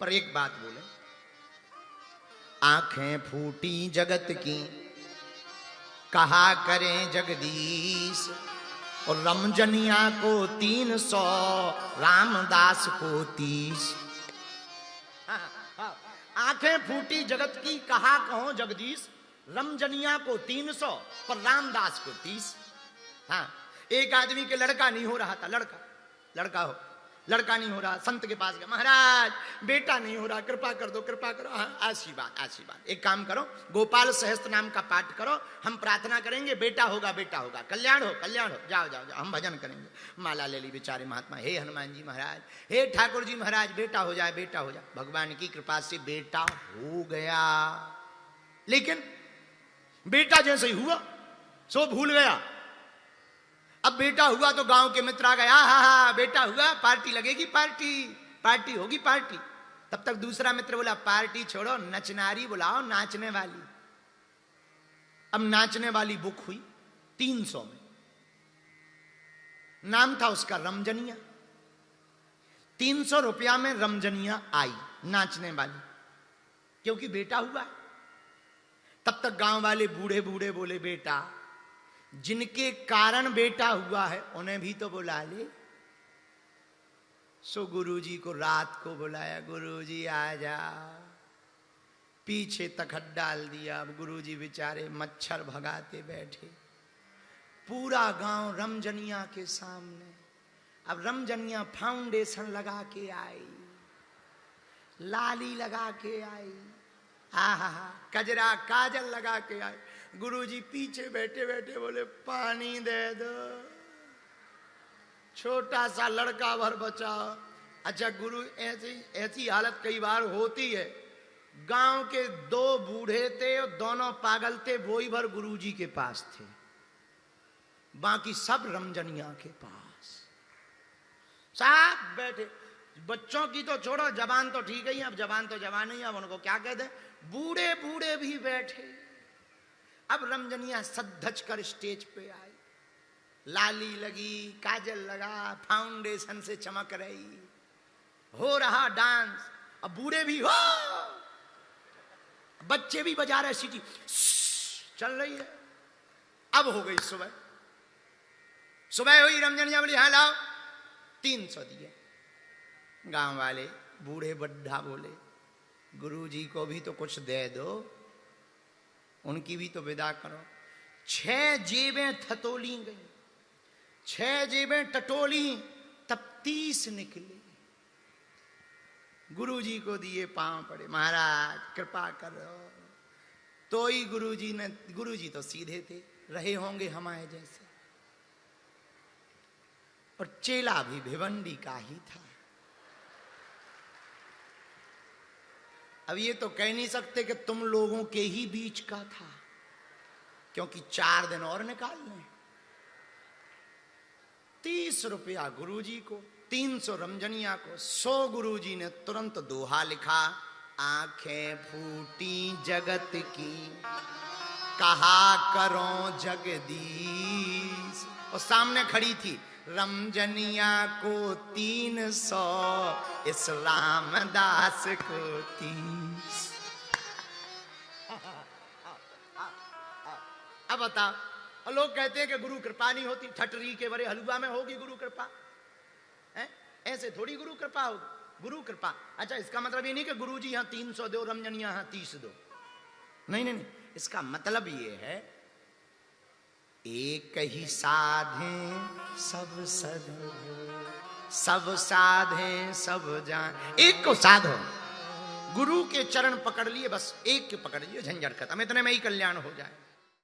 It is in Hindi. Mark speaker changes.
Speaker 1: पर एक बात बोले, आंखें फूटी जगत की कहा करें जगदीश, और रमजनिया को 300 रामदास को 30। आंखें फूटी जगत की कहा कहो जगदीश, रमजनिया को 300 पर रामदास को 30। हाँ, एक आदमी के लड़का नहीं हो रहा था, लड़का नहीं हो रहा, संत के पास गया, महाराज बेटा नहीं हो रहा, कृपा कर दो, कृपा करो। हाँ, आशीर्वाद। एक काम करो, गोपाल सहस्त्र नाम का पाठ करो, हम प्रार्थना करेंगे, बेटा होगा, कल्याण हो, जाओ हम भजन करेंगे। माला ले ली बेचारे महात्मा, हे हनुमान जी महाराज, हे ठाकुर जी महाराज, बेटा हो जाए। भगवान की कृपा से बेटा हो गया, लेकिन बेटा जैसे ही हुआ सो भूल गया। अब बेटा हुआ तो गांव के मित्र आ गए, हा बेटा हुआ, पार्टी लगेगी, पार्टी होगी। तब तक दूसरा मित्र बोला, पार्टी छोड़ो, नचनारी बुलाओ, नाचने वाली। अब नाचने वाली बुक हुई 300 में, नाम था उसका रमजनिया। 300 रुपया में रमजनिया आई नाचने वाली, क्योंकि बेटा हुआ। तब तक गांव वाले बूढ़े बोले, बेटा जिनके कारण बेटा हुआ है उन्हें भी तो बुला ले। सो गुरुजी को रात को बुलाया, गुरुजी आ जा। पीछे तखत डाल दिया। अब गुरुजी बेचारे मच्छर भगाते बैठे, पूरा गांव रमजनिया के सामने। अब रमजनिया फाउंडेशन लगा के आई, लाली लगा के आई, कजरा काजल लगा के आई। गुरुजी पीछे बैठे बोले, पानी दे दो, छोटा सा लड़का भर बचाओ। अच्छा गुरु, ऐसी हालत कई बार होती है, गांव के 2 बूढ़े थे और दोनों पागल थे, वही भर गुरुजी के पास थे, बाकी सब रमजनिया के पास सब बैठे। बच्चों की तो छोड़ो, जवान तो ठीक है, अब जवान तो जवान ही, अब उनको क्या कहते, बूढ़े भी बैठे। अब रमजनिया सज कर स्टेज पे आई, लाली लगी, काजल लगा, फाउंडेशन से चमक रही, हो रहा डांस। अब बूढ़े भी हो, बच्चे भी बजा रहे, सीटी चल रही है। अब हो गई सुबह हुई, रमजनिया बोली, हाँ लाओ, 300 दिए। गांव वाले बूढ़े बड्ढा बोले, गुरुजी को भी तो कुछ दे दो, उनकी भी तो विदा करो। 6 जेबें थतोली गई, 6 जेबें टटोली, तब 30 निकले। गुरुजी को दिए, पांव पड़े, महाराज कृपा करो। तो ही गुरुजी तो सीधे थे, रहे होंगे हमारे जैसे, और चेला भी भिवंडी का ही था। अब ये तो कह नहीं सकते कि तुम लोगों के ही बीच का था, क्योंकि 4 दिन और निकाल लें। 30 रुपया गुरुजी को, 300 रमजनिया को। 100 गुरुजी ने तुरंत दोहा लिखा, आंखें फूटी जगत की कहा करो जगदीश। और सामने खड़ी थी, रमजनिया को 300, इस रामदास को 30। अब बताओ, लोग कहते हैं कि गुरु कृपा नहीं होती, ठटरी के बड़े हलवा में होगी गुरु कृपा, है? ऐसे थोड़ी गुरु कृपा होगी। गुरु कृपा, अच्छा इसका मतलब ये नहीं कि गुरु जी यहाँ 300 दो, रमजनिया यहाँ 30 दो, नहीं, इसका मतलब ये है, एक ही साधे सब साधे सब जान। एक को साधो, गुरु के चरण पकड़ लिए, बस एक के पकड़ लिए, झंझट खत्म, इतने में ही कल्याण हो जाए।